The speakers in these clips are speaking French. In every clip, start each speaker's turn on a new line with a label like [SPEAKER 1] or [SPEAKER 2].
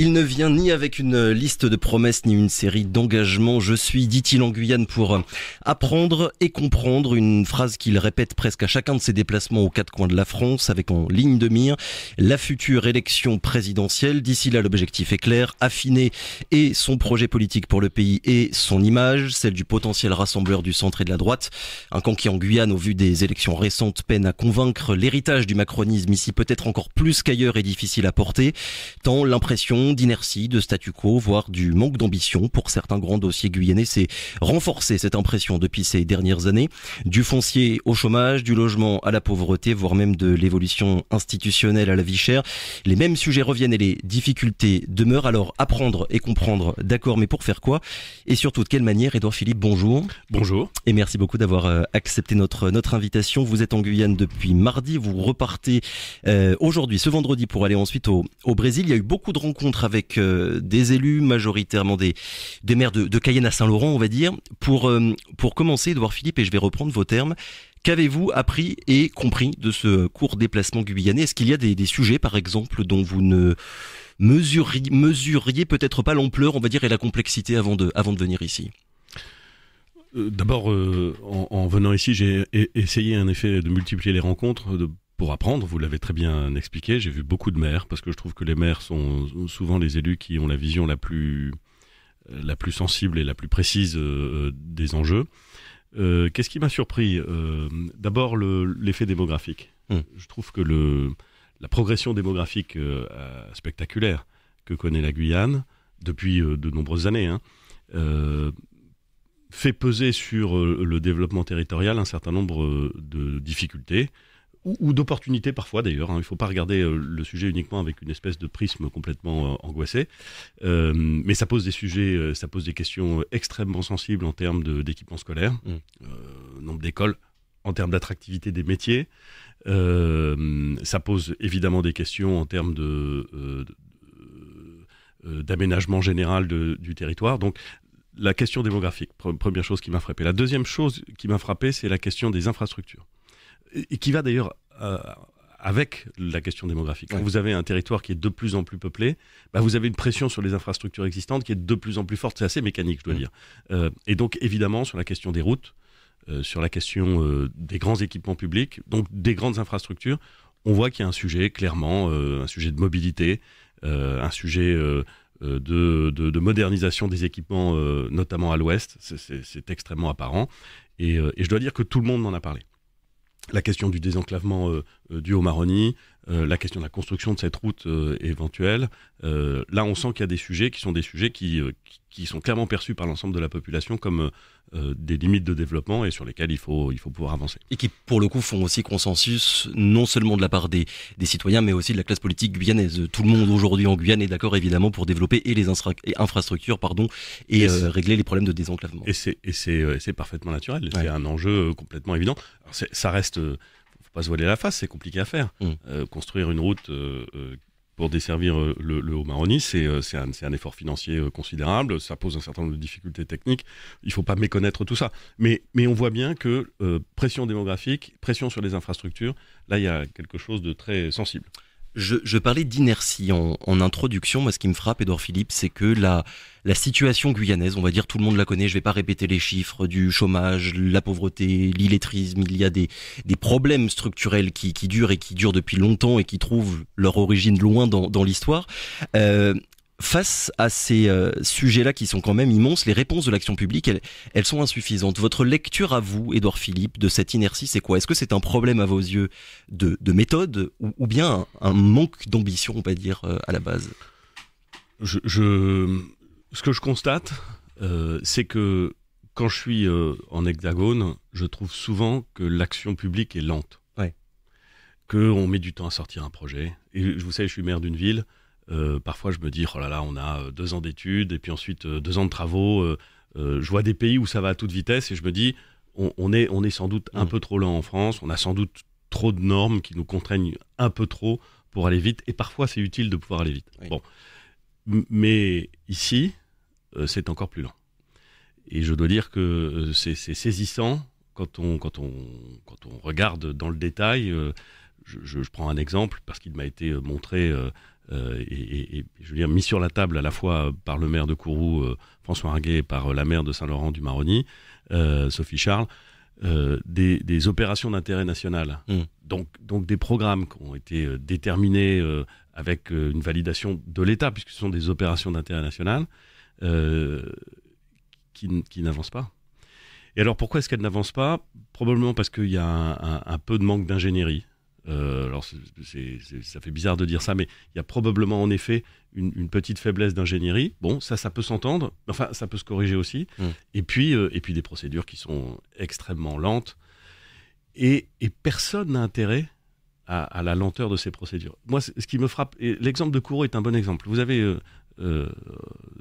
[SPEAKER 1] Il ne vient ni avec une liste de promesses ni une série d'engagements. Je suis, dit-il en Guyane, pour apprendre et comprendre. Une phrase qu'il répète presque à chacun de ses déplacements aux quatre coins de la France, avec en ligne de mire la future élection présidentielle. D'ici là, l'objectif est clair, affiner et son projet politique pour le pays et son image, celle du potentiel rassembleur du centre et de la droite. Un camp qui en Guyane, au vu des élections récentes, peine à convaincre. L'héritage du macronisme ici peut-être encore plus qu'ailleurs est difficile à porter, tant l'impression d'inertie, de statu quo, voire du manque d'ambition pour certains grands dossiers guyanais s'est renforcée, cette impression, depuis ces dernières années. Du foncier au chômage, du logement à la pauvreté, voire même de l'évolution institutionnelle à la vie chère. Les mêmes sujets reviennent et les difficultés demeurent. Alors apprendre et comprendre, d'accord, mais pour faire quoi? Et surtout de quelle manière? Édouard Philippe, bonjour.
[SPEAKER 2] Bonjour.
[SPEAKER 1] Et merci beaucoup d'avoir accepté notre invitation. Vous êtes en Guyane depuis mardi, vous repartez aujourd'hui, ce vendredi, pour aller ensuite au Brésil. Il y a eu beaucoup de rencontres avec des élus, majoritairement des maires de Cayenne à Saint-Laurent, on va dire. Pour commencer, Édouard Philippe, et je vais reprendre vos termes, qu'avez-vous appris et compris de ce court déplacement guyanais? Est-ce qu'il y a des sujets, par exemple, dont vous ne mesuriez peut-être pas l'ampleur, on va dire, et la complexité avant de venir ici?
[SPEAKER 2] D'abord, en venant ici, j'ai essayé en effet de multiplier les rencontres pour apprendre. Vous l'avez très bien expliqué. J'ai vu beaucoup de maires parce que je trouve que les maires sont souvent les élus qui ont la vision la plus sensible et la plus précise des enjeux. Qu'est-ce qui m'a surpris? D'abord, l'effet démographique. Je trouve que la progression démographique spectaculaire que connaît la Guyane depuis de nombreuses années, fait peser sur le développement territorial un certain nombre de difficultés ou d'opportunités parfois d'ailleurs. Il ne faut pas regarder le sujet uniquement avec une espèce de prisme complètement angoissé, mais ça pose des sujets, ça pose des questions extrêmement sensibles en termes d'équipement scolaire, nombre d'écoles, en termes d'attractivité des métiers. Ça pose évidemment des questions en termes d'aménagement général du territoire. Donc la question démographique, première chose qui m'a frappé. La deuxième chose qui m'a frappé, c'est la question des infrastructures. Et qui va d'ailleurs avec la question démographique. Quand vous avez un territoire qui est de plus en plus peuplé, vous avez une pression sur les infrastructures existantes qui est de plus en plus forte. C'est assez mécanique, je dois dire. Et donc, évidemment, sur la question des routes, sur la question des grands équipements publics, donc des grandes infrastructures, on voit qu'il y a un sujet, clairement, un sujet de mobilité, un sujet de modernisation des équipements, notamment à l'ouest. C'est extrêmement apparent. Et je dois dire que tout le monde m'en a parlé. La question du désenclavement du Haut-Maroni, la question de la construction de cette route éventuelle. Là, on sent qu'il y a des sujets qui sont clairement perçus par l'ensemble de la population comme des limites de développement et sur lesquelles il faut pouvoir avancer. Et
[SPEAKER 1] qui, pour le coup, font aussi consensus, non seulement de la part des citoyens, mais aussi de la classe politique guyanaise. Tout le monde aujourd'hui en Guyane est d'accord, évidemment, pour développer et les infrastructures, et régler les problèmes de désenclavement.
[SPEAKER 2] Et c'est parfaitement naturel. Ouais. C'est un enjeu complètement évident. Alors ça reste, faut pas se voiler la face, c'est compliqué à faire. Construire une route pour desservir le Haut-Maroni, c'est un effort financier considérable, ça pose un certain nombre de difficultés techniques, il ne faut pas méconnaître tout ça. Mais on voit bien que pression démographique, pression sur les infrastructures, là il y a quelque chose de très sensible.
[SPEAKER 1] Je parlais d'inertie en introduction. Moi, ce qui me frappe, Édouard Philippe, c'est que la situation guyanaise, on va dire, tout le monde la connaît, je vais pas répéter les chiffres du chômage, la pauvreté, l'illettrisme, il y a des problèmes structurels qui durent et qui durent depuis longtemps et qui trouvent leur origine loin dans l'histoire. Face à ces sujets-là qui sont quand même immenses, les réponses de l'action publique, elles sont insuffisantes. Votre lecture à vous, Édouard Philippe, de cette inertie, c'est quoi? Est-ce que c'est un problème à vos yeux de méthode ou bien un manque d'ambition, on va dire, à la base?
[SPEAKER 2] Ce que je constate, c'est que quand je suis en hexagone, je trouve souvent que l'action publique est lente.
[SPEAKER 1] Ouais.
[SPEAKER 2] Qu'on met du temps à sortir un projet. Et vous savez, je suis maire d'une ville. Parfois, je me dis, oh là là, on a 2 ans d'études et puis ensuite 2 ans de travaux. Je vois des pays où ça va à toute vitesse et je me dis, on est sans doute un peu trop lent en France. On a sans doute trop de normes qui nous contraignent un peu trop pour aller vite. Et parfois, c'est utile de pouvoir aller vite. Oui. Bon. Mais ici, c'est encore plus lent. Et je dois dire que c'est saisissant quand on regarde dans le détail. Je prends un exemple parce qu'il m'a été montré et je veux dire mis sur la table à la fois par le maire de Kourou, François Arguet, et par la maire de Saint-Laurent-du-Maroni, Sophie Charles, des opérations d'intérêt national. Donc des programmes qui ont été déterminés avec une validation de l'État, puisque ce sont des opérations d'intérêt national, qui n'avancent pas. Et alors pourquoi est-ce qu'elles n'avancent pas ? Probablement parce qu'il y a un peu de manque d'ingénierie. Alors ça fait bizarre de dire ça, mais il y a probablement en effet une petite faiblesse d'ingénierie. Bon, ça peut s'entendre, enfin ça peut se corriger aussi. Et puis des procédures qui sont extrêmement lentes. Et personne n'a intérêt à la lenteur de ces procédures. Moi, ce qui me frappe, et l'exemple de Kourou est un bon exemple. Vous avez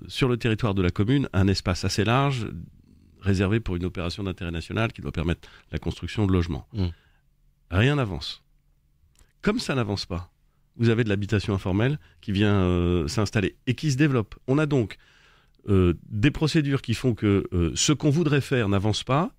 [SPEAKER 2] sur le territoire de la commune un espace assez large réservé pour une opération d'intérêt national qui doit permettre la construction de logements. Rien n'avance. Comme ça n'avance pas, vous avez de l'habitation informelle qui vient s'installer et qui se développe. On a donc des procédures qui font que ce qu'on voudrait faire n'avance pas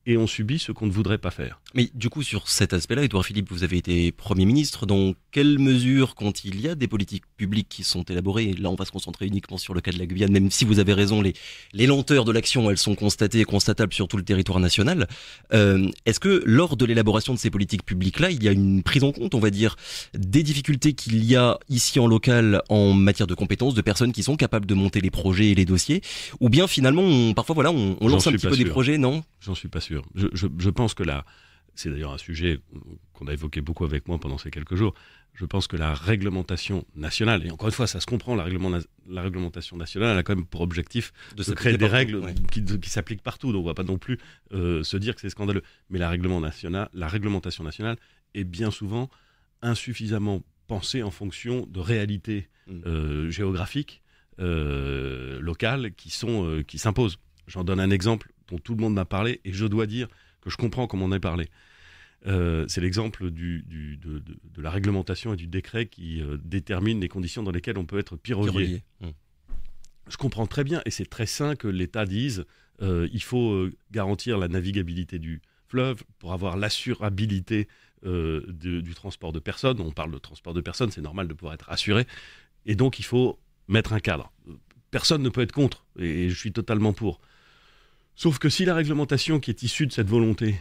[SPEAKER 2] et on subit ce qu'on ne voudrait pas faire.
[SPEAKER 1] Mais du coup, sur cet aspect-là, Édouard Philippe, vous avez été Premier ministre. Dans quelles mesures, quand il y a des politiques publiques qui sont élaborées, et là on va se concentrer uniquement sur le cas de la Guyane, même si vous avez raison, les lenteurs de l'action, elles sont constatées et constatables sur tout le territoire national. Est-ce que lors de l'élaboration de ces politiques publiques-là, il y a une prise en compte, on va dire, des difficultés qu'il y a ici en local en matière de compétences, de personnes qui sont capables de monter les projets et les dossiers, ou bien finalement, parfois voilà, on lance un petit peu des projets, non ?
[SPEAKER 2] J'en suis pas sûr. Je pense que là, c'est d'ailleurs un sujet qu'on a évoqué beaucoup avec moi pendant ces quelques jours, je pense que la réglementation nationale, et encore une fois, ça se comprend, la réglementation nationale, elle a quand même pour objectif de créer des règles qui s'appliquent partout, donc on ne va pas non plus se dire que c'est scandaleux. Mais la réglementation nationale est bien souvent insuffisamment pensée en fonction de réalités géographiques, locales, qui s'imposent. J'en donne un exemple dont tout le monde m'a parlé, et je dois dire que je comprends comment on en a parlé. C'est l'exemple de la réglementation et du décret qui détermine les conditions dans lesquelles on peut être piroguier. Je comprends très bien, et c'est très sain que l'État dise il faut garantir la navigabilité du fleuve pour avoir l'assurabilité du transport de personnes. On parle de transport de personnes, c'est normal de pouvoir être assuré, et donc il faut mettre un cadre. Personne ne peut être contre, et je suis totalement pour. Sauf que si la réglementation qui est issue de cette volonté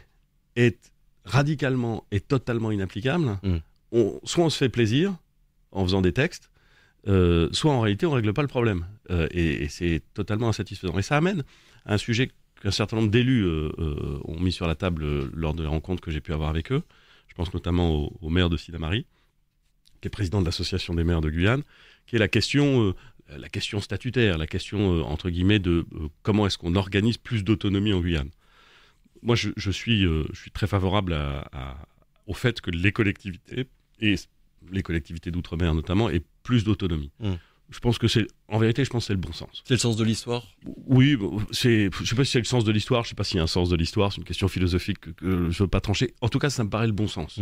[SPEAKER 2] est radicalement et totalement inapplicable, soit on se fait plaisir en faisant des textes, soit en réalité on ne règle pas le problème. Et c'est totalement insatisfaisant. Et ça amène à un sujet qu'un certain nombre d'élus ont mis sur la table lors de la rencontre que j'ai pu avoir avec eux. Je pense notamment au maire de Sidamari, qui est président de l'association des maires de Guyane, qui est la question statutaire, la question entre guillemets de comment est-ce qu'on organise plus d'autonomie en Guyane. Moi, je suis très favorable au fait que les collectivités, et les collectivités d'outre-mer notamment, aient plus d'autonomie. Je pense que en vérité, je pense que c'est le bon sens.
[SPEAKER 1] C'est le sens de l'histoire ?
[SPEAKER 2] Oui, je ne sais pas si c'est le sens de l'histoire, je ne sais pas s'il y a un sens de l'histoire, c'est une question philosophique que je ne veux pas trancher. En tout cas, ça me paraît le bon sens.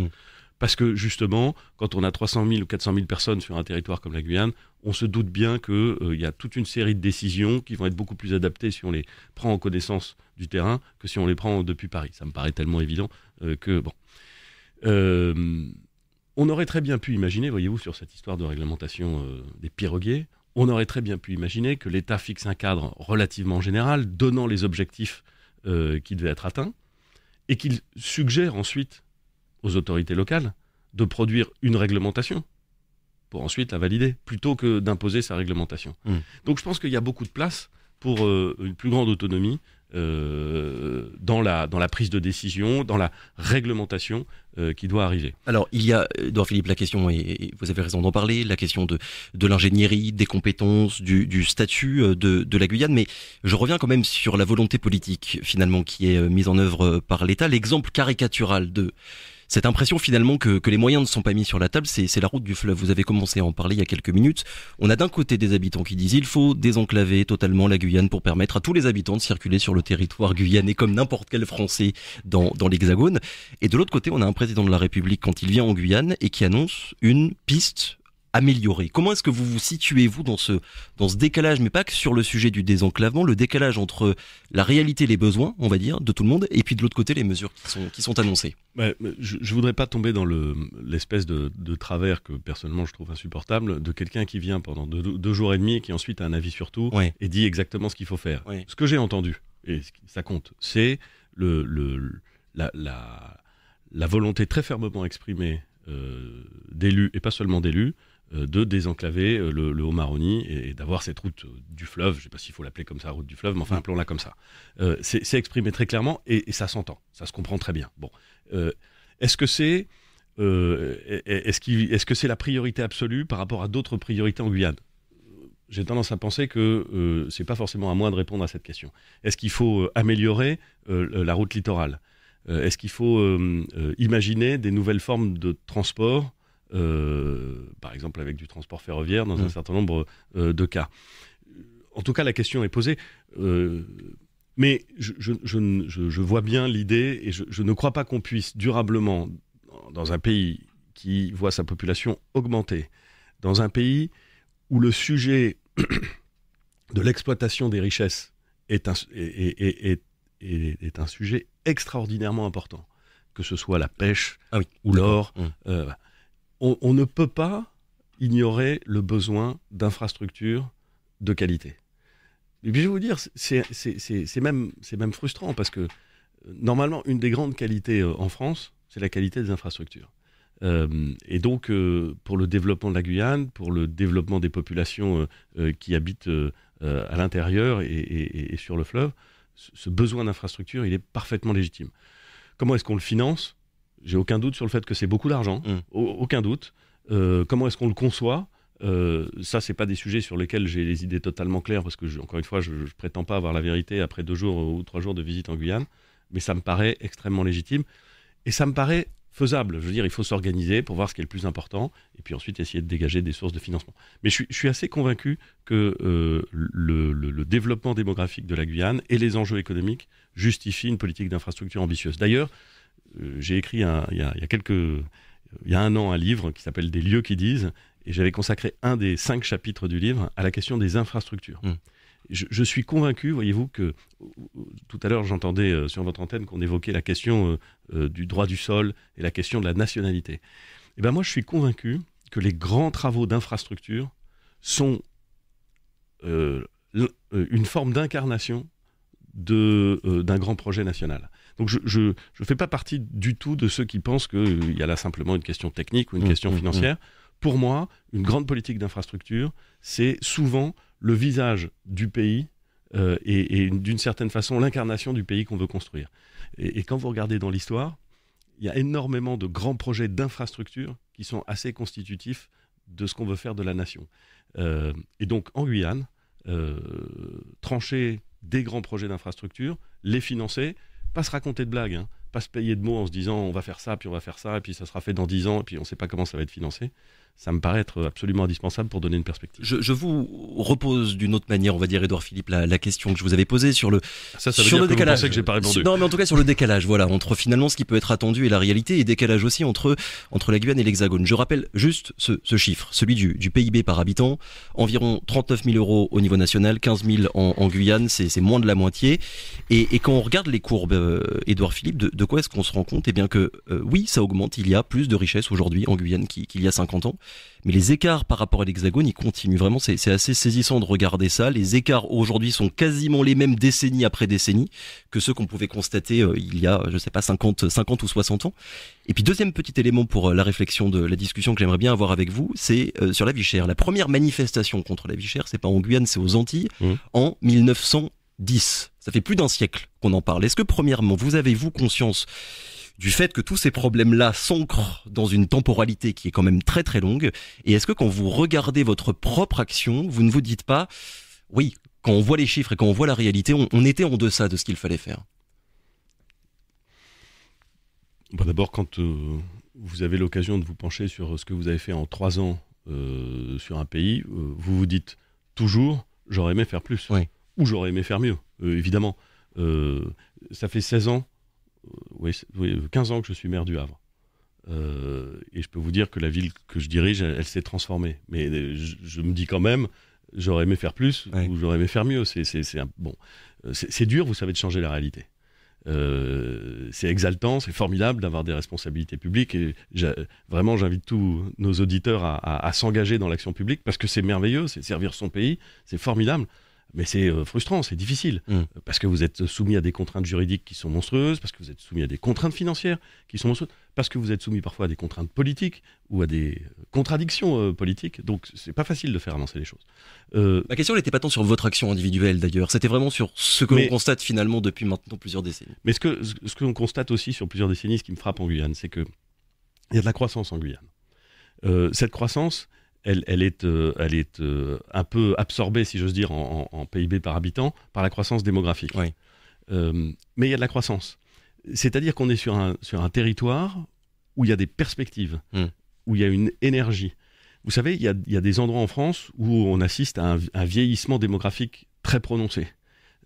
[SPEAKER 2] Parce que justement, quand on a 300 000 ou 400 000 personnes sur un territoire comme la Guyane, on se doute bien qu'il y a toute une série de décisions qui vont être beaucoup plus adaptées si on les prend en connaissance du terrain que si on les prend depuis Paris. Ça me paraît tellement évident que, bon... on aurait très bien pu imaginer, voyez-vous, sur cette histoire de réglementation des piroguiers, on aurait très bien pu imaginer que l'État fixe un cadre relativement général, donnant les objectifs qui devaient être atteints, et qu'il suggère ensuite aux autorités locales de produire une réglementation pour ensuite la valider, plutôt que d'imposer sa réglementation. Donc je pense qu'il y a beaucoup de place pour une plus grande autonomie dans la prise de décision, dans la réglementation qui doit arriver.
[SPEAKER 1] Alors, il y a, Édouard Philippe, la question, et vous avez raison d'en parler, la question de l'ingénierie, des compétences, du statut de la Guyane, mais je reviens quand même sur la volonté politique, finalement, qui est mise en œuvre par l'État. L'exemple caricatural de cette impression finalement que les moyens ne sont pas mis sur la table, c'est la route du fleuve. Vous avez commencé à en parler il y a quelques minutes. On a d'un côté des habitants qui disent il faut désenclaver totalement la Guyane pour permettre à tous les habitants de circuler sur le territoire guyanais comme n'importe quel Français dans l'Hexagone. Et de l'autre côté, on a un président de la République quand il vient en Guyane et qui annonce une piste améliorer? Comment est-ce que vous vous situez, vous, dans ce décalage, mais pas que sur le sujet du désenclavement, le décalage entre la réalité, les besoins, on va dire, de tout le monde, et puis de l'autre côté, les mesures qui sont annoncées?
[SPEAKER 2] Je voudrais pas tomber dans l'espèce de travers que personnellement je trouve insupportable de quelqu'un qui vient pendant deux jours et demi et qui ensuite a un avis sur tout et dit exactement ce qu'il faut faire. Ce que j'ai entendu, et ça compte, c'est la volonté très fermement exprimée d'élus, et pas seulement d'élus, de désenclaver le Haut-Maroni et d'avoir cette route du fleuve, je ne sais pas s'il faut l'appeler comme ça, route du fleuve, mais enfin appelons-la comme ça. C'est exprimé très clairement et ça s'entend, ça se comprend très bien. Bon, est-ce que c'est la priorité absolue par rapport à d'autres priorités en Guyane? J'ai tendance à penser que c'est pas forcément à moi de répondre à cette question. Est-ce qu'il faut améliorer la route littorale? Est-ce qu'il faut imaginer des nouvelles formes de transport, par exemple avec du transport ferroviaire dans un certain nombre de cas? En tout cas, la question est posée. Mais je vois bien l'idée et je ne crois pas qu'on puisse durablement, dans un pays qui voit sa population augmenter, dans un pays où le sujet de l'exploitation des richesses est un sujet extraordinairement important, que ce soit la pêche ou l'or. On ne peut pas ignorer le besoin d'infrastructures de qualité. Et puis je vais vous dire, c'est même frustrant parce que normalement, une des grandes qualités en France, c'est la qualité des infrastructures. Et donc, pour le développement de la Guyane, pour le développement des populations qui habitent à l'intérieur et sur le fleuve, ce besoin d'infrastructure, il est parfaitement légitime. Comment est-ce qu'on le finance? J'ai aucun doute sur le fait que c'est beaucoup d'argent, aucun doute. Comment est-ce qu'on le conçoit? Ça, c'est pas des sujets sur lesquels j'ai les idées totalement claires, parce que, encore une fois, je prétends pas avoir la vérité après 2 jours ou 3 jours de visite en Guyane, mais ça me paraît extrêmement légitime, et ça me paraît faisable. Je veux dire, il faut s'organiser pour voir ce qui est le plus important, et puis ensuite essayer de dégager des sources de financement. Mais je suis assez convaincu que le développement démographique de la Guyane et les enjeux économiques justifient une politique d'infrastructure ambitieuse. D'ailleurs, j'ai écrit il y a 1 an un livre qui s'appelle « Des lieux qui disent », et j'avais consacré un des 5 chapitres du livre à la question des infrastructures. Je suis convaincu, voyez-vous, que tout à l'heure j'entendais sur votre antenne qu'on évoquait la question du droit du sol et la question de la nationalité. Et ben moi je suis convaincu que les grands travaux d'infrastructure sont une forme d'incarnation d'un grand projet national. Donc je ne fais pas partie du tout de ceux qui pensent qu'il y a là simplement une question technique ou une question financière. Pour moi, une grande politique d'infrastructure, c'est souvent le visage du pays et d'une certaine façon l'incarnation du pays qu'on veut construire. Et quand vous regardez dans l'histoire, il y a énormément de grands projets d'infrastructure qui sont assez constitutifs de ce qu'on veut faire de la nation. Et donc en Guyane, trancher des grands projets d'infrastructure, les financer, pas se raconter de blagues, pas se payer de mots en se disant on va faire ça, puis on va faire ça, et puis ça sera fait dans 10 ans, et puis on ne sait pas comment ça va être financé. Ça me paraît être absolument indispensable pour donner une perspective.
[SPEAKER 1] Je vous repose d'une autre manière, on va dire, Édouard Philippe, la question que je vous avais posée sur le décalage.
[SPEAKER 2] Que j'ai pas répondu.
[SPEAKER 1] Non, mais en tout cas sur le décalage, voilà, entre finalement ce qui peut être attendu et la réalité, et décalage aussi entre la Guyane et l'Hexagone. Je rappelle juste ce chiffre, celui du PIB par habitant, environ 39 000 euros au niveau national, 15 000 en Guyane, c'est moins de la moitié. Et quand on regarde les courbes, Édouard Philippe, de quoi est-ce qu'on se rend compte? Eh bien que oui, ça augmente, il y a plus de richesses aujourd'hui en Guyane qu'il y a 50 ans. Mais les écarts par rapport à l'Hexagone, ils continuent. Vraiment, c'est assez saisissant de regarder ça. Les écarts aujourd'hui sont quasiment les mêmes décennie après décennie que ceux qu'on pouvait constater il y a, je sais pas, 50 ou 60 ans. Et puis deuxième petit élément pour la réflexion de la discussion que j'aimerais bien avoir avec vous, c'est sur la vie chère. La première manifestation contre la vie chère, c'est pas en Guyane, c'est aux Antilles, en 1910. Ça fait plus d'1 siècle qu'on en parle. Est-ce que premièrement, vous avez-vous conscience du fait que tous ces problèmes-là s'ancrent dans une temporalité qui est quand même très très longue? Et est-ce que quand vous regardez votre propre action, vous ne vous dites pas, oui, quand on voit les chiffres et quand on voit la réalité, on était en deçà de ce qu'il fallait faire?
[SPEAKER 2] D'abord, quand vous avez l'occasion de vous pencher sur ce que vous avez fait en 3 ans sur un pays, vous vous dites toujours, j'aurais aimé faire plus, ou j'aurais aimé faire mieux, évidemment. Ça fait 16 ans, 15 ans que je suis maire du Havre. Et je peux vous dire que la ville que je dirige, elle s'est transformée. Mais je me dis quand même, j'aurais aimé faire plus ou j'aurais aimé faire mieux. C'est dur, vous savez, de changer la réalité. C'est exaltant, c'est formidable d'avoir des responsabilités publiques et vraiment j'invite tous nos auditeurs à s'engager dans l'action publique parce que c'est merveilleux, c'est servir son pays, c'est formidable. Mais c'est frustrant, c'est difficile, parce que vous êtes soumis à des contraintes juridiques qui sont monstrueuses, parce que vous êtes soumis à des contraintes financières qui sont monstrueuses, parce que vous êtes soumis parfois à des contraintes politiques ou à des contradictions politiques. Donc c'est pas facile de faire avancer les choses.
[SPEAKER 1] Ma question n'était pas tant sur votre action individuelle d'ailleurs, c'était vraiment sur ce que l'on constate finalement depuis maintenant plusieurs décennies.
[SPEAKER 2] Mais ce que l'on constate aussi sur plusieurs décennies, ce qui me frappe en Guyane, c'est qu'il y a de la croissance en Guyane. Cette croissance... Elle est un peu absorbée, si j'ose dire, en PIB par habitant, par la croissance démographique.
[SPEAKER 1] Oui.
[SPEAKER 2] Mais il y a de la croissance. C'est-à-dire qu'on est sur un territoire où il y a des perspectives, où il y a une énergie. Vous savez, il y a des endroits en France où on assiste à un vieillissement démographique très prononcé.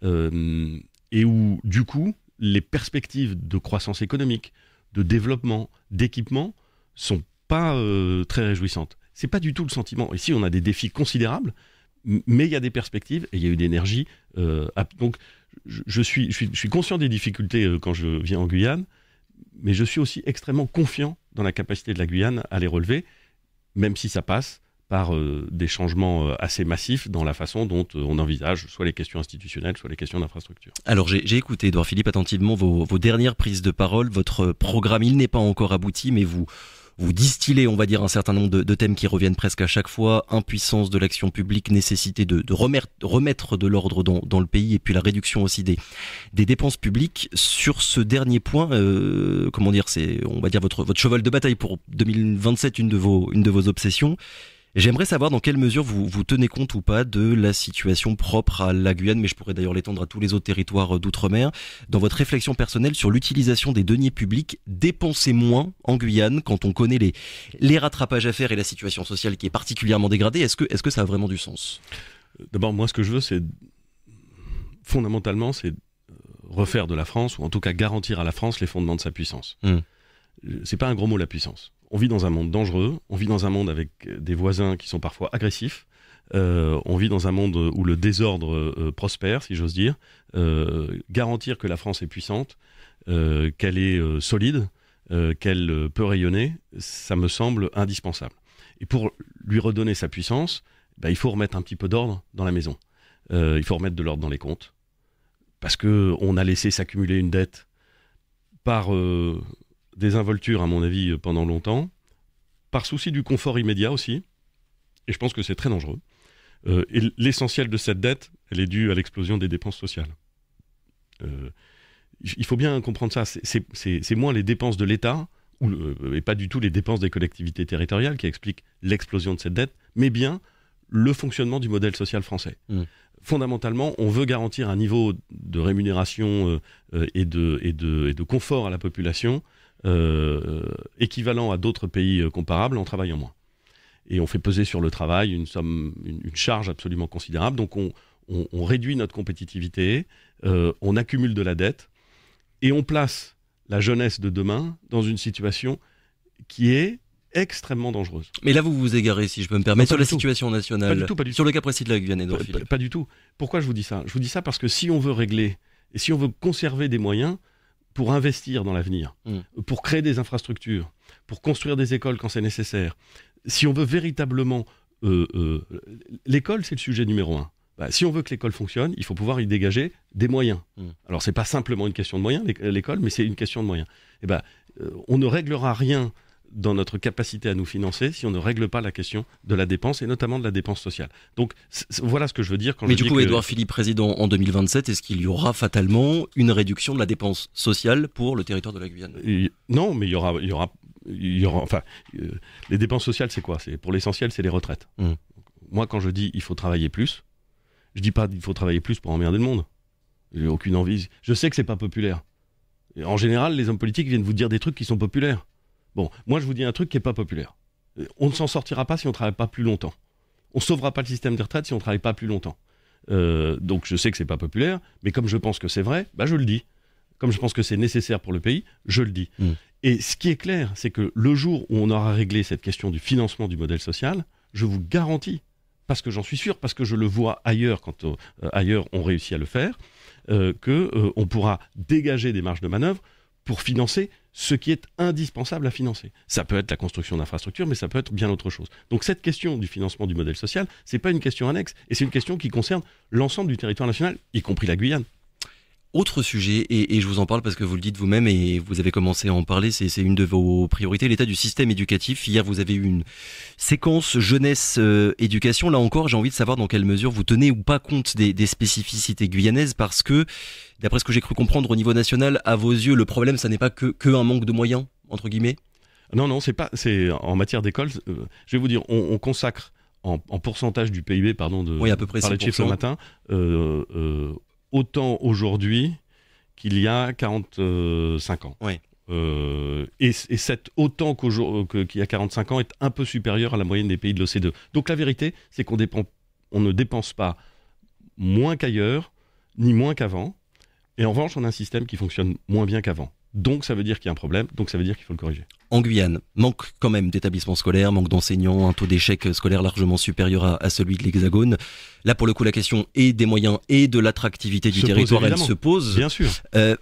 [SPEAKER 2] Et où, du coup, les perspectives de croissance économique, de développement, d'équipement, sont pas très réjouissantes. C'est pas du tout le sentiment. Ici, on a des défis considérables, mais il y a des perspectives et il y a une énergie. Donc, je suis conscient des difficultés quand je viens en Guyane, mais je suis aussi extrêmement confiant dans la capacité de la Guyane à les relever, même si ça passe par des changements assez massifs dans la façon dont on envisage soit les questions institutionnelles, soit les questions d'infrastructure.
[SPEAKER 1] Alors j'ai écouté, Édouard Philippe, attentivement vos dernières prises de parole. Votre programme, il n'est pas encore abouti, mais vous distillez, on va dire, un certain nombre de thèmes qui reviennent presque à chaque fois. Impuissance de l'action publique, nécessité de remettre de l'ordre dans le pays, et puis la réduction aussi des dépenses publiques. Sur ce dernier point, c'est, on va dire, votre cheval de bataille pour 2027, une de vos obsessions. J'aimerais savoir dans quelle mesure vous tenez compte ou pas de la situation propre à la Guyane, mais je pourrais d'ailleurs l'étendre à tous les autres territoires d'outre-mer, dans votre réflexion personnelle sur l'utilisation des deniers publics dépensés moins en Guyane quand on connaît les rattrapages à faire et la situation sociale qui est particulièrement dégradée. Est-ce que ça a vraiment du sens ?
[SPEAKER 2] D'abord, moi, ce que je veux, c'est fondamentalement, c'est refaire de la France, ou en tout cas garantir à la France les fondements de sa puissance. C'est pas un gros mot, la puissance. On vit dans un monde dangereux, on vit dans un monde avec des voisins qui sont parfois agressifs, on vit dans un monde où le désordre prospère, si j'ose dire. Garantir que la France est puissante, qu'elle est solide, qu'elle peut rayonner, ça me semble indispensable. Et pour lui redonner sa puissance, il faut remettre un petit peu d'ordre dans la maison. Il faut remettre de l'ordre dans les comptes. Parce qu'on a laissé s'accumuler une dette par... désinvolture, à mon avis, pendant longtemps, par souci du confort immédiat aussi, et je pense que c'est très dangereux. Et l'essentiel de cette dette, elle est due à l'explosion des dépenses sociales. Il faut bien comprendre ça, c'est moins les dépenses de l'État, et pas du tout les dépenses des collectivités territoriales qui expliquent l'explosion de cette dette, mais bien le fonctionnement du modèle social français. Fondamentalement, on veut garantir un niveau de rémunération et de confort à la population équivalent à d'autres pays comparables en travaillant moins. Et on fait peser sur le travail une charge absolument considérable. Donc on réduit notre compétitivité, on accumule de la dette et on place la jeunesse de demain dans une situation qui est extrêmement dangereuse.
[SPEAKER 1] Mais là, vous vous égarez, si je peux me permettre, sur la situation nationale.
[SPEAKER 2] Pas du tout.
[SPEAKER 1] Sur le cas précis de la Guyane, Édouard Philippe.
[SPEAKER 2] Pas du tout. Pourquoi je vous dis ça ? Je vous dis ça parce que si on veut régler et si on veut conserver des moyens pour investir dans l'avenir, pour créer des infrastructures, pour construire des écoles quand c'est nécessaire, si on veut véritablement... l'école, c'est le sujet numéro 1. Si on veut que l'école fonctionne, il faut pouvoir y dégager des moyens. Alors, c'est pas simplement une question de moyens, l'école, mais c'est une question de moyens. On ne réglera rien dans notre capacité à nous financer si on ne règle pas la question de la dépense, et notamment de la dépense sociale. Donc, voilà ce que je veux dire quand je dis que... Mais
[SPEAKER 1] du coup, Édouard Philippe, président en 2027, est-ce qu'il y aura fatalement une réduction de la dépense sociale pour le territoire de la Guyane ?
[SPEAKER 2] Non, mais il y aura les dépenses sociales, c'est quoi ? Pour l'essentiel, c'est les retraites. Moi, quand je dis il faut travailler plus, je dis pas il faut travailler plus pour emmerder le monde. J'ai aucune envie. Je sais que c'est pas populaire. Et en général, les hommes politiques viennent vous dire des trucs qui sont populaires. Bon, moi je vous dis un truc qui n'est pas populaire. On ne s'en sortira pas si on ne travaille pas plus longtemps. On ne sauvera pas le système de retraite si on ne travaille pas plus longtemps. Donc je sais que ce n'est pas populaire, mais comme je pense que c'est vrai, je le dis. Comme je pense que c'est nécessaire pour le pays, je le dis. Et ce qui est clair, c'est que le jour où on aura réglé cette question du financement du modèle social, je vous garantis, parce que j'en suis sûr, parce que je le vois ailleurs, quand ailleurs on réussit à le faire, qu'on pourra dégager des marges de manœuvre pour financer ce qui est indispensable à financer. Ça peut être la construction d'infrastructures, mais ça peut être bien autre chose. Donc cette question du financement du modèle social, c'est pas une question annexe, et c'est une question qui concerne l'ensemble du territoire national, y compris la Guyane.
[SPEAKER 1] Autre sujet, et je vous en parle parce que vous le dites vous-même et vous avez commencé à en parler, c'est une de vos priorités, l'état du système éducatif. Hier, vous avez eu une séquence jeunesse-éducation. Là encore, j'ai envie de savoir dans quelle mesure vous tenez ou pas compte des spécificités guyanaises, parce que, d'après ce que j'ai cru comprendre au niveau national, à vos yeux, le problème, ça n'est pas que un manque de moyens, entre guillemets.
[SPEAKER 2] Non, c'est en matière d'école, je vais vous dire, on consacre en pourcentage du PIB,
[SPEAKER 1] à peu près
[SPEAKER 2] parler de chiffres ce matin, autant aujourd'hui qu'il y a 45 ans.
[SPEAKER 1] Ouais.
[SPEAKER 2] Et cet autant qu'il y a 45 ans est un peu supérieur à la moyenne des pays de l'OCDE. Donc la vérité, c'est qu'on ne dépense pas moins qu'ailleurs, ni moins qu'avant. Et en revanche, on a un système qui fonctionne moins bien qu'avant. Donc ça veut dire qu'il y a un problème, donc ça veut dire qu'il faut le corriger.
[SPEAKER 1] En Guyane, manque quand même d'établissements scolaires, manque d'enseignants, un taux d'échec scolaire largement supérieur à celui de l'Hexagone. Là, pour le coup, la question est des moyens et de l'attractivité du territoire, elle se pose.
[SPEAKER 2] Bien sûr.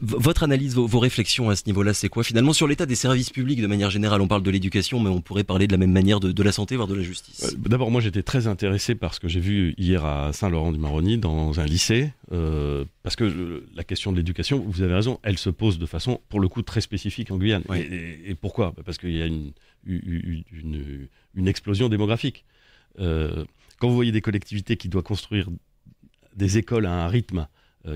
[SPEAKER 1] Votre analyse, vos réflexions à ce niveau-là, c'est quoi finalement sur l'état des services publics de manière générale? On parle de l'éducation, mais on pourrait parler de la même manière de la santé, voire de la justice.
[SPEAKER 2] D'abord, moi, j'étais très intéressé par ce que j'ai vu hier à Saint-Laurent-du-Maroni, dans un lycée, parce que la question de l'éducation, vous avez raison, elle se pose de façon, pour le coup, très spécifique en Guyane.
[SPEAKER 1] Oui.
[SPEAKER 2] Et pourquoi ? Parce qu'il y a une explosion démographique. Quand vous voyez des collectivités qui doivent construire des écoles à un rythme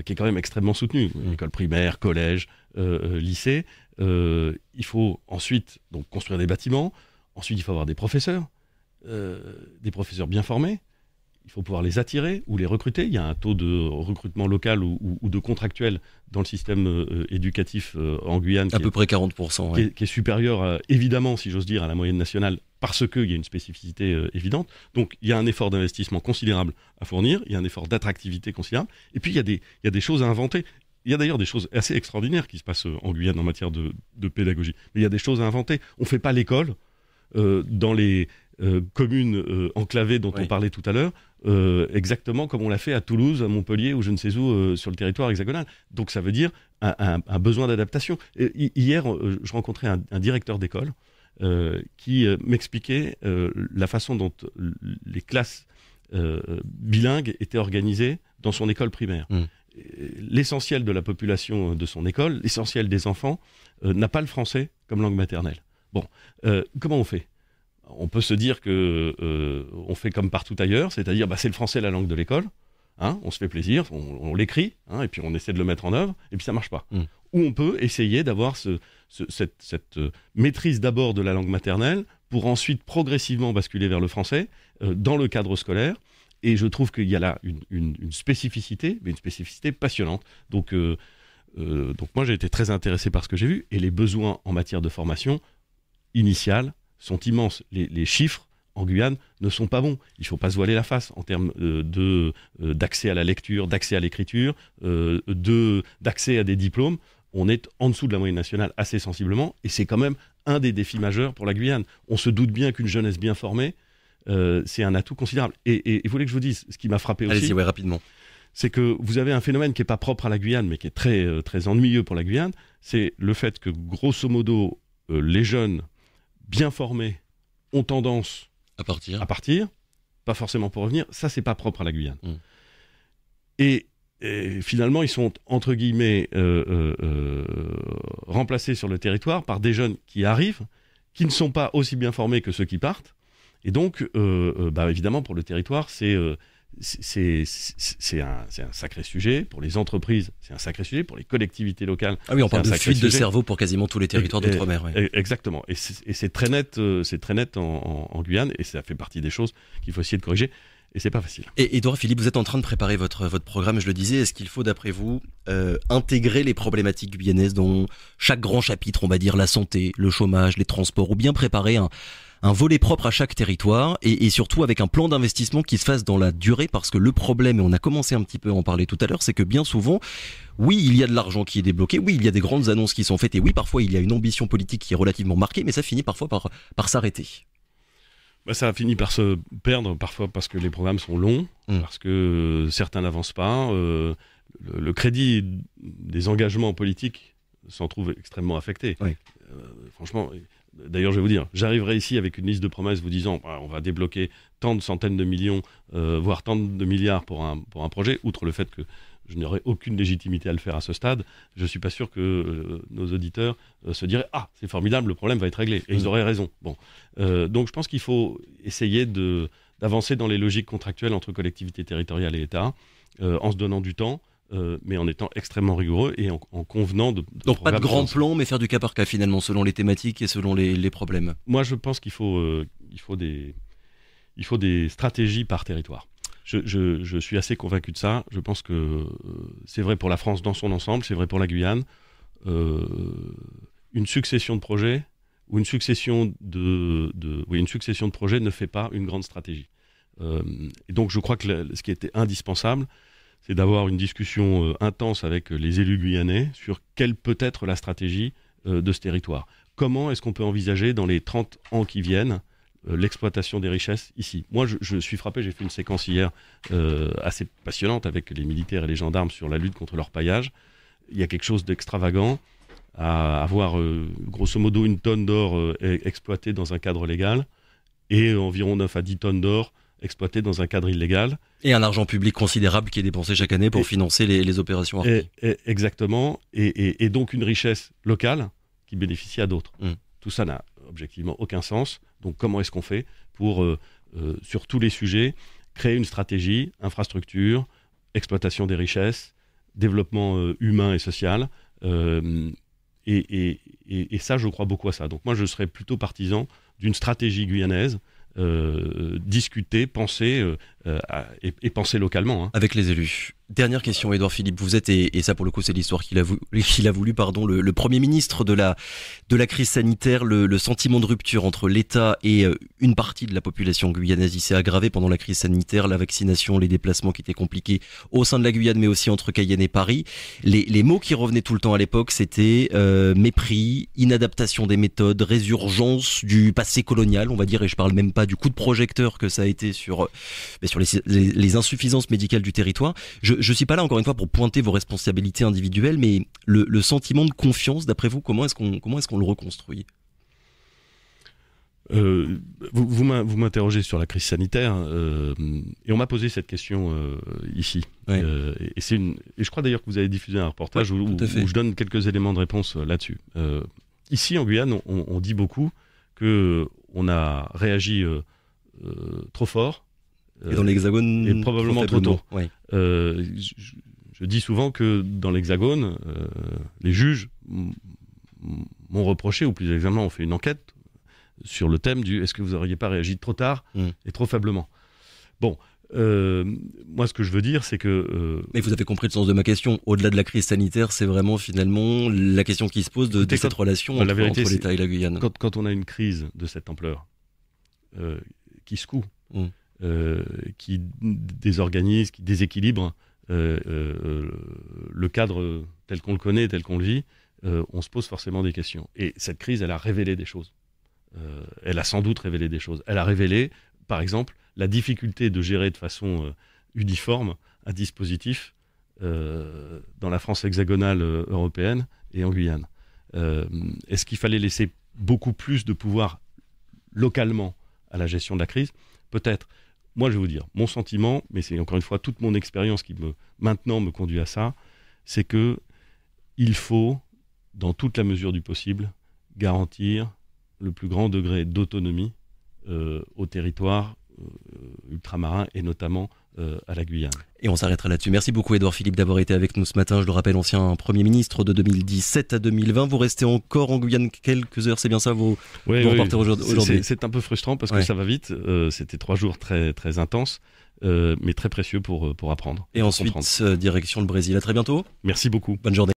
[SPEAKER 2] qui est quand même extrêmement soutenu, école primaire, collège, lycée, il faut ensuite donc construire des bâtiments, ensuite il faut avoir des professeurs bien formés, il faut pouvoir les attirer ou les recruter. Il y a un taux de recrutement local ou de contractuel dans le système éducatif en Guyane
[SPEAKER 1] à peu près 40%,
[SPEAKER 2] qui est supérieur, évidemment, si j'ose dire, à la moyenne nationale, parce qu'il y a une spécificité évidente. Donc il y a un effort d'investissement considérable à fournir, il y a un effort d'attractivité considérable, et puis il y a des choses à inventer. Il y a d'ailleurs des choses assez extraordinaires qui se passent en Guyane en matière de pédagogie. Mais il y a des choses à inventer. On ne fait pas l'école dans les communes enclavées dont on parlait tout à l'heure, exactement comme on l'a fait à Toulouse, à Montpellier ou je ne sais où sur le territoire hexagonal. Donc ça veut dire un besoin d'adaptation. Hier, je rencontrais un directeur d'école qui m'expliquait la façon dont les classes bilingues étaient organisées dans son école primaire. L'essentiel de la population de son école, l'essentiel des enfants, n'a pas le français comme langue maternelle. Bon, comment on fait ? On peut se dire que on fait comme partout ailleurs, c'est-à-dire c'est le français la langue de l'école, hein, on se fait plaisir, on l'écrit, hein, et puis on essaie de le mettre en œuvre, et puis ça marche pas. Ou on peut essayer d'avoir cette maîtrise d'abord de la langue maternelle pour ensuite progressivement basculer vers le français dans le cadre scolaire. Et je trouve qu'il y a là une spécificité, mais une spécificité passionnante. Donc moi j'ai été très intéressé par ce que j'ai vu, et les besoins en matière de formation initiale sont immenses. Les chiffres en Guyane ne sont pas bons. Il ne faut pas se voiler la face en termes d'accès à la lecture, d'accès à l'écriture, d'accès à des diplômes. On est en dessous de la moyenne nationale assez sensiblement, et c'est quand même un des défis majeurs pour la Guyane. On se doute bien qu'une jeunesse bien formée, c'est un atout considérable. Et vous voulez que je vous dise, ce qui m'a frappé aussi,
[SPEAKER 1] rapidement,
[SPEAKER 2] c'est que vous avez un phénomène qui n'est pas propre à la Guyane, mais qui est très, très ennuyeux pour la Guyane, c'est le fait que, grosso modo, les jeunes bien formés ont tendance à partir, pas forcément pour revenir. Ça, c'est pas propre à la Guyane. Et finalement, ils sont, entre guillemets, remplacés sur le territoire par des jeunes qui arrivent, qui ne sont pas aussi bien formés que ceux qui partent. Et donc, évidemment, pour le territoire, c'est un sacré sujet. Pour les entreprises, c'est un sacré sujet. Pour les collectivités locales,
[SPEAKER 1] on parle de fuite de cerveau pour quasiment tous les territoires d'outre-mer.
[SPEAKER 2] Exactement. Et c'est très net, en Guyane, et ça fait partie des choses qu'il faut essayer de corriger. Et c'est pas facile.
[SPEAKER 1] Et Édouard Philippe, vous êtes en train de préparer votre programme, je le disais. Est-ce qu'il faut, d'après vous, intégrer les problématiques guyanaises dans chaque grand chapitre, on va dire la santé, le chômage, les transports, ou bien préparer un un volet propre à chaque territoire et surtout avec un plan d'investissement qui se fasse dans la durée, parce que le problème, et on a commencé un petit peu à en parler tout à l'heure, c'est que bien souvent, oui, il y a de l'argent qui est débloqué, oui, il y a des grandes annonces qui sont faites, et oui, parfois il y a une ambition politique qui est relativement marquée, mais ça finit parfois par s'arrêter.
[SPEAKER 2] Ça a fini par se perdre, parfois parce que les programmes sont longs, parce que certains n'avancent pas. Le crédit des engagements politiques s'en trouve extrêmement affecté.
[SPEAKER 1] Oui.
[SPEAKER 2] Franchement, d'ailleurs, je vais vous dire, j'arriverai ici avec une liste de promesses vous disant on va débloquer tant de centaines de millions, voire tant de milliards pour un projet, outre le fait que je n'aurais aucune légitimité à le faire à ce stade. Je ne suis pas sûr que nos auditeurs se diraient « Ah, c'est formidable, le problème va être réglé ». Et ils auraient raison. Bon. Donc je pense qu'il faut essayer d'avancer dans les logiques contractuelles entre collectivités territoriales et État, en se donnant du temps, mais en étant extrêmement rigoureux et en convenant de
[SPEAKER 1] donc pas de grand plan, mais faire du cas par cas finalement, selon les thématiques et selon les problèmes.
[SPEAKER 2] Moi, je pense qu'il faut des stratégies par territoire. Je suis assez convaincu de ça. Je pense que c'est vrai pour la France dans son ensemble, c'est vrai pour la Guyane. Une succession de projets ou une succession de projets ne fait pas une grande stratégie. Et donc je crois que ce qui était indispensable, c'est d'avoir une discussion intense avec les élus guyanais sur quelle peut être la stratégie de ce territoire. Comment est-ce qu'on peut envisager dans les 30 ans qui viennent l'exploitation des richesses ici. Moi, je suis frappé, j'ai fait une séquence hier assez passionnante avec les militaires et les gendarmes sur la lutte contre l'orpaillage. Il y a quelque chose d'extravagant à avoir grosso modo 1 tonne d'or exploitée dans un cadre légal et environ 9 à 10 tonnes d'or exploitées dans un cadre illégal.
[SPEAKER 1] Et un argent public considérable qui est dépensé chaque année pour financer les opérations harpies.
[SPEAKER 2] Exactement. Et donc une richesse locale qui bénéficie à d'autres. Tout ça n'a objectivement aucun sens. Donc comment est-ce qu'on fait pour, sur tous les sujets, créer une stratégie, infrastructure, exploitation des richesses, développement humain et social, et ça, je crois beaucoup à ça. Donc moi, je serais plutôt partisan d'une stratégie guyanaise, discuter, penser et penser localement.
[SPEAKER 1] Avec les élus. Dernière question, Édouard Philippe. Vous êtes, et ça pour le coup c'est l'histoire qu'il a voulu, le Premier ministre de la crise sanitaire. Le sentiment de rupture entre l'État et une partie de la population guyanaise, il s'est aggravé pendant la crise sanitaire, la vaccination, les déplacements qui étaient compliqués au sein de la Guyane, mais aussi entre Cayenne et Paris. Les mots qui revenaient tout le temps à l'époque, c'était mépris, inadaptation des méthodes, résurgence du passé colonial, on va dire, et je parle même pas du coup de projecteur que ça a été sur les insuffisances médicales du territoire. Je suis pas là encore une fois pour pointer vos responsabilités individuelles, mais le sentiment de confiance, d'après vous, comment est-ce qu'on le reconstruit ?
[SPEAKER 2] Vous m'interrogez sur la crise sanitaire et on m'a posé cette question ici.
[SPEAKER 1] Ouais.
[SPEAKER 2] Et je crois d'ailleurs que vous avez diffusé un reportage où je donne quelques éléments de réponse là-dessus. Ici en Guyane, on dit beaucoup qu'on a réagi trop fort.
[SPEAKER 1] Et dans l'Hexagone,
[SPEAKER 2] et probablement trop tôt.
[SPEAKER 1] Ouais.
[SPEAKER 2] Je dis souvent que dans l'Hexagone, les juges m'ont reproché, ou plus exactement, ont fait une enquête sur le thème du est-ce que vous n'auriez pas réagi trop tard et trop faiblement. Bon, moi ce que je veux dire, c'est que...
[SPEAKER 1] Mais vous avez compris le sens de ma question. Au-delà de la crise sanitaire, c'est vraiment finalement la question qui se pose de cette relation entre l'État et la Guyane.
[SPEAKER 2] Quand on a une crise de cette ampleur qui secoue, qui désorganise, qui déséquilibre le cadre tel qu'on le connaît, tel qu'on le vit, on se pose forcément des questions. Et cette crise, elle a révélé des choses. Elle a sans doute révélé des choses. Elle a révélé, par exemple, la difficulté de gérer de façon uniforme un dispositif dans la France hexagonale européenne et en Guyane. Est-ce qu'il fallait laisser beaucoup plus de pouvoir localement à la gestion de la crise ? Peut-être. Moi, je vais vous dire, mon sentiment, mais c'est encore une fois toute mon expérience qui maintenant me conduit à ça, c'est que il faut, dans toute la mesure du possible, garantir le plus grand degré d'autonomie au territoire ultramarin et notamment à la Guyane.
[SPEAKER 1] Et on s'arrêtera là-dessus. Merci beaucoup Édouard Philippe d'avoir été avec nous ce matin. Je le rappelle, ancien Premier ministre de 2017 à 2020. Vous restez encore en Guyane quelques heures, c'est bien ça vous reportez aujourd'hui?
[SPEAKER 2] C'est un peu frustrant parce que ça va vite. C'était 3 jours très, très intenses, mais très précieux pour apprendre.
[SPEAKER 1] Et ensuite, direction le Brésil. À très bientôt.
[SPEAKER 2] Merci beaucoup.
[SPEAKER 1] Bonne journée.